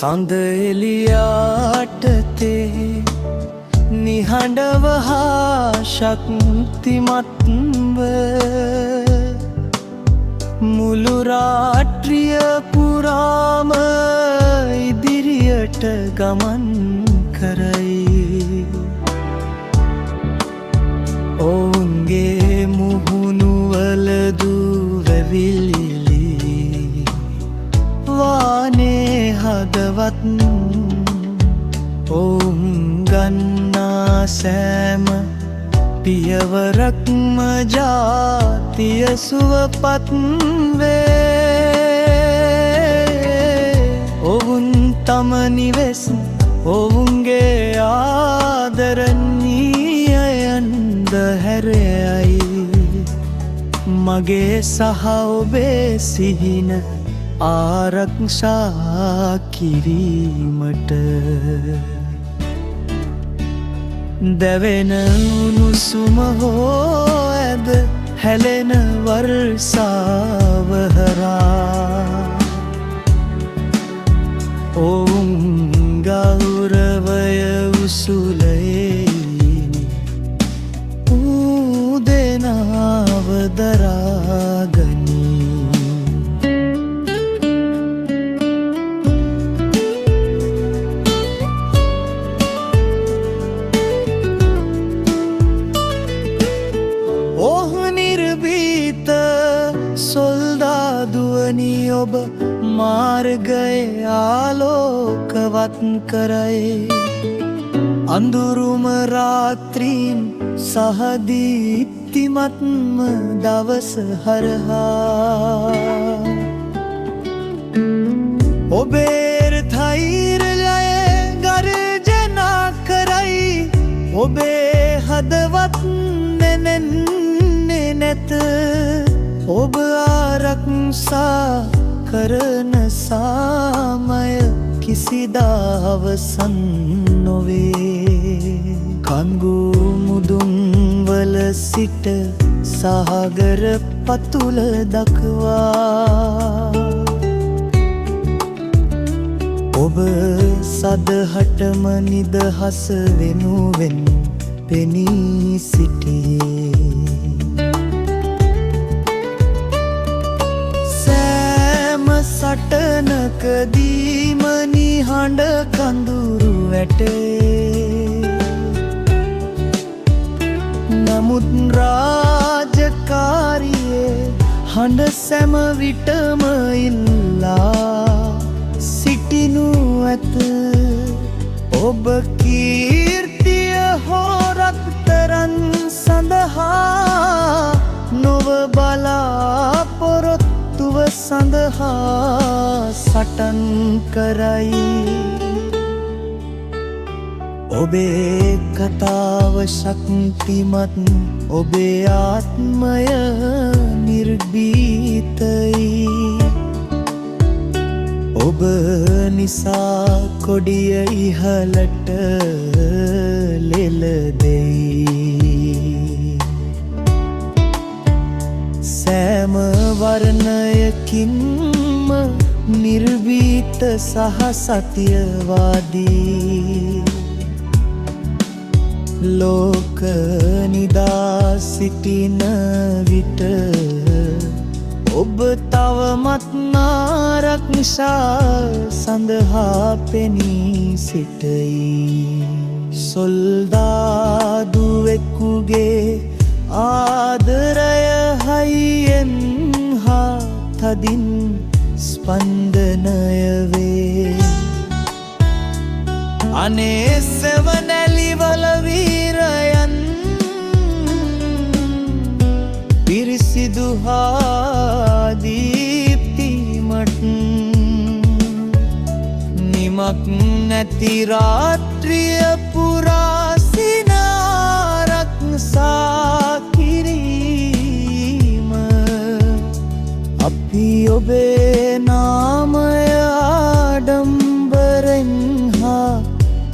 සඳ එළියාටතේ නිහඬව හා ශක්තිමත්ව මුළු රාත්‍රිය පුරාම ඉදිරියට ගමන් කරයි. ඔවුන්ගේ මුහුණුවල දුවවිලිලි වානේ හදවත් ඔවුන් ගන්නා සෑම පියවරක්ම ජාතිය සුවපත් වේ. ඔවුන් තම නිවෙස් ඔවුන්ගේ ආදරණීයයන්ද හැරයයි. මගේ සහ ඔබේ සිහින ආරක්ෂා කිරීමට දැවෙන උණුසුම හෝ ඇද හැලෙන වර්ෂාව හරහා ඔවුන් ගෞරවය උසුලෙයිනි උදෙනාව දරාගනී. සොල්දාදුවනි ඔබ මාර්ගයේ ආලෝකවත් කරයි. අඳුරුම රාත්‍රීන් සහ දීප්තිමත්ම දවස හරහා ඔබේ ධෛර්යය ගර්ජනා කරයි. ඔබේ හදවත් නැනෙන්නේ නැත. ඔබ ආරක්ෂා කරන සාමය කිසිදාවසන් නොවේ. කංගු මුදුන්වල සිට සාගර පතුල දක්වා ඔබ සදහටම නිදහස වෙනුවෙන් පෙනී සිටියේ. සටනකදීම නිහඬ කඳුරු වැටේ. නමුත් රාජකාරියේ හඬ සැම විටම ඉල්ලා සිටිනු ඇත. ඔබ කීර්තිය හෝ රත්තරන් සඳහා නොව බලාපොරොත්තුව සඳහා සටන් කරයි. ඔබේ කතාව ශක්තිමත් ඔබේ ආත්මය නිර්භීතයි. ඔබ නිසා කොඩිය ඉහළට ලෙලදෙයි. සෑම වර්ණයකින්ම නිර්භීත සහ සත්‍යවාදී ලෝක නිදා සිටින විට ඔබ තවමත් ආරක්ෂා සඳහා පෙනී සිටයි. සොල්දාදුවෙකුගේ ආදරය හයියෙන් හා තදින් ස්පන්දනය වේ. අනේ සෙවනැලිවල වීරයන් පිරිසිදු හා දීප්තිමත් නිමක් නැති රාත්‍රිය පුරා සිනාරක්ෂා කිරීම අපි ඔබේ නාමය ආඩම්බරෙන් හා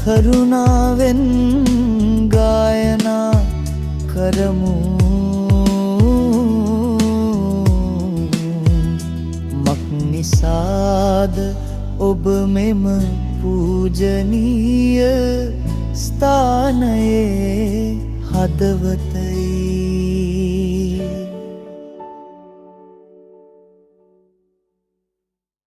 කරුණාවෙන් ගායනා කරමු. මක් නිසාද ඔබ මෙම පූජනීය ස්ථානයේ හදවතයි